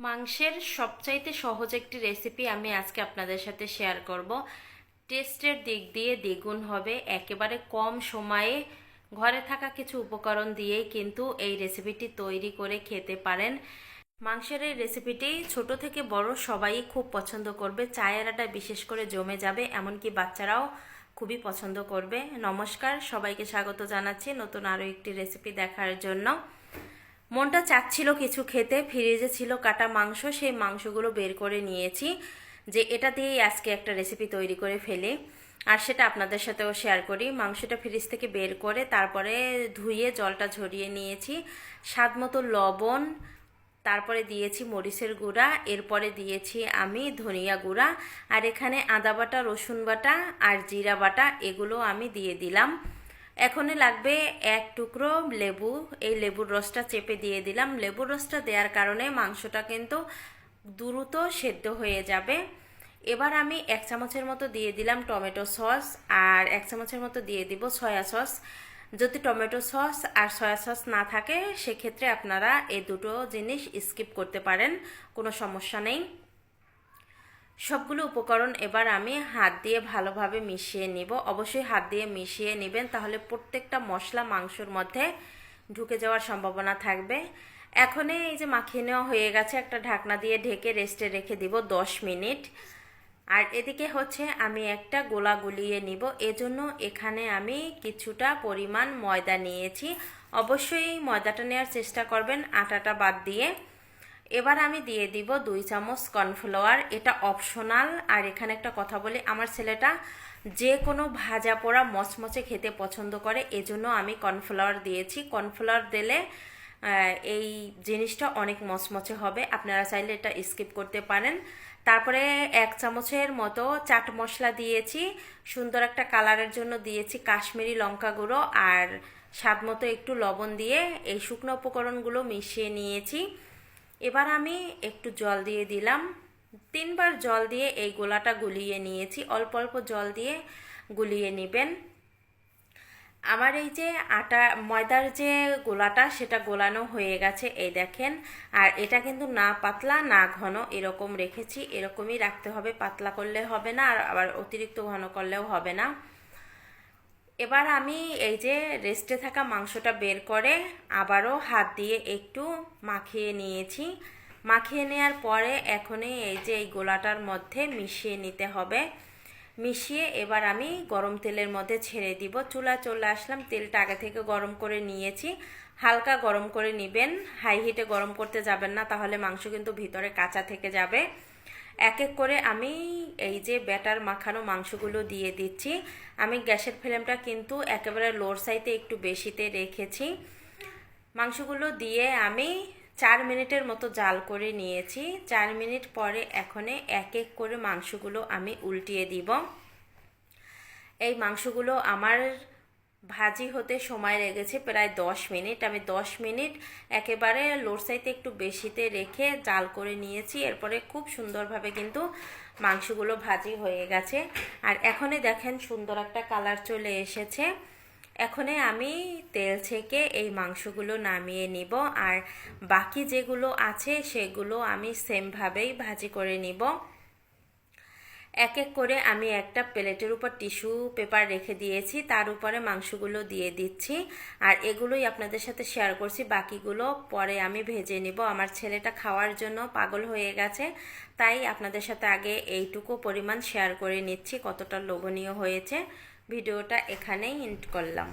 মাংসের সবচাইতে সহজ একটি রেসিপি আমি আজকে আপনাদের সাথে শেয়ার করব। টেস্টের দিক দিয়ে দ্বিগুণ হবে। একেবারে কম সময়ে ঘরে থাকা কিছু উপকরণ দিয়েই কিন্তু এই রেসিপিটি তৈরি করে খেতে পারেন। মাংসের এই রেসিপিটি ছোট থেকে বড় সবাই খুব পছন্দ করবে। চায়ের আটা বিশেষ করে জমে যাবে, এমনকি বাচ্চারাও খুবই পছন্দ করবে। নমস্কার, সবাইকে স্বাগত জানাচ্ছি নতুন আরও একটি রেসিপি দেখার জন্য। মনটা চাচ্ছিল কিছু খেতে, ফ্রিজে ছিল কাটা মাংস, সেই মাংসগুলো বের করে নিয়েছি যে এটা দিয়েই আজকে একটা রেসিপি তৈরি করে ফেলি আর সেটা আপনাদের সাথেও শেয়ার করি। মাংসটা ফ্রিজ থেকে বের করে তারপরে ধুয়ে জলটা ঝরিয়ে নিয়েছি, স্বাদ মতো লবণ, তারপরে দিয়েছি মরিচের গুঁড়া, এরপরে দিয়েছি আমি ধনিয়া গুঁড়া, আর এখানে আদা বাটা, রসুন বাটা আর জিরা বাটা এগুলো আমি দিয়ে দিলাম। এখন লাগবে এক টুকরো লেবু, এই লেবুর রসটা চেপে দিয়ে দিলাম। লেবুর রসটা দেওয়ার কারণে মাংসটা কিন্তু দ্রুত সেদ্ধ হয়ে যাবে। এবার আমি 1 চামচের মতো দিয়ে দিলাম টমেটো সস, আর 1 চামচের মতো দিয়ে দিব সয়া সস। যদি টমেটো সস আর সয়া সস না থাকে সেক্ষেত্রে আপনারা এই দুটো জিনিস স্কিপ করতে পারেন, কোনো সমস্যা নেই। সবগুলো উপকরণ এবার আমি হাত দিয়ে ভালোভাবে মিশিয়ে নিব। অবশ্যই হাত দিয়ে মিশিয়ে নেবেন, তাহলে প্রত্যেকটা মশলা মাংসর মধ্যে ঢুকে যাওয়ার সম্ভাবনা থাকবে। এখন এই যে মাখিয়ে নেওয়া হয়ে গেছে, একটা ঢাকনা দিয়ে ঢেকে রেস্টে রেখে দিব 10 মিনিট। আর এদিকে হচ্ছে আমি একটা গোলা গুলিয়ে নিব, এজন্য এখানে আমি কিছুটা পরিমাণ ময়দা নিয়েছি। অবশ্যই ময়দাটা নেওয়ার চেষ্টা করবেন আটাটা বাদ দিয়ে। এবার আমি দিয়ে দিব 2 চামচ কর্নফ্লাওয়ার, এটা অপশনাল। আর এখানে একটা কথা বলি, আমার ছেলেটা যে কোনো ভাজা পোড়া মচমচে খেতে পছন্দ করে, এজন্য আমি কর্নফ্লাওয়ার দিয়েছি। কর্নফ্লাওয়ার দিলে এই জিনিসটা অনেক মচমচে হবে। আপনারা চাইলে এটা স্কিপ করতে পারেন। তারপরে 1 চামচের মতো চাট মশলা দিয়েছি, সুন্দর একটা কালারের জন্য দিয়েছি কাশ্মীরি লঙ্কা গুঁড়ো, আর স্বাদ মতো একটু লবণ দিয়ে এই শুকনো উপকরণগুলো মিশিয়ে নিয়েছি। এবার আমি একটু জল দিয়ে দিলাম, 3 বার জল দিয়ে এই গোলাটা গুলিয়ে নিয়েছি। অল্প অল্প জল দিয়ে গুলিয়ে নেবেন। আমার এই যে ময়দার যে গোলাটা সেটা গোলানো হয়ে গেছে, এই দেখেন। আর এটা কিন্তু না পাতলা না ঘন, এরকম রেখেছি। এরকমই রাখতে হবে, পাতলা করলে হবে না আর আবার অতিরিক্ত ঘন করলেও হবে না। এবার আমি এই যে রেস্টে থাকা মাংসটা বের করে আবারও হাত দিয়ে একটু মাখিয়ে নিয়েছি। মাখিয়ে নেওয়ার পরে এখনই এই যে এই গোলাটার মধ্যে মিশিয়ে নিতে হবে। মিশিয়ে এবার আমি গরম তেলের মধ্যে ছেড়ে দিব। চুলা চলে আসলাম, তেলটা আগে থেকে গরম করে নিয়েছি। হালকা গরম করে নেবেন, হাই হিটে গরম করতে যাবেন না, তাহলে মাংস কিন্তু ভিতরে কাঁচা থেকে যাবে। এক এক করে আমি এই যে ব্যাটার মাখানো মাংসগুলো দিয়ে দিচ্ছি। আমি গ্যাসের ফ্লেমটা কিন্তু একেবারে লোর সাইডে একটু বেশিতে রেখেছি। মাংসগুলো দিয়ে আমি 4 মিনিটের মতো জাল করে নিয়েছি। 4 মিনিট পরে এখন এক এক করে মাংসগুলো আমি উল্টিয়ে দিব। এই মাংসগুলো আমার ভাজি হতে সময় লেগেছে প্রায় 10 মিনিট। আমি 10 মিনিট একেবারে লোর সাইডে একটু বেশিতে রেখে জাল করে নিয়েছি। এরপরে খুব সুন্দরভাবে কিন্তু মাংসগুলো ভাজি হয়ে গেছে। আর এখনই দেখেন সুন্দর একটা কালার চলে এসেছে। এখনই আমি তেল ছেঁকে এই মাংসগুলো নামিয়ে নিব, আর বাকি যেগুলো আছে সেগুলো আমি সেমভাবেই ভাজি করে নিব। এক এক করে আমি একটা প্লেটের উপর টিস্যু পেপার রেখে দিয়েছি, তার উপরে মাংসগুলো দিয়ে দিচ্ছি। আর এগুলোই আপনাদের সাথে শেয়ার করছি, বাকিগুলো পরে আমি ভেজে নিব। আমার ছেলেটা খাওয়ার জন্য পাগল হয়ে গেছে, তাই আপনাদের সাথে আগে এইটুকু পরিমাণ শেয়ার করে নিচ্ছি কতটা লোভনীয় হয়েছে। ভিডিওটা এখানেই এন্ড করলাম।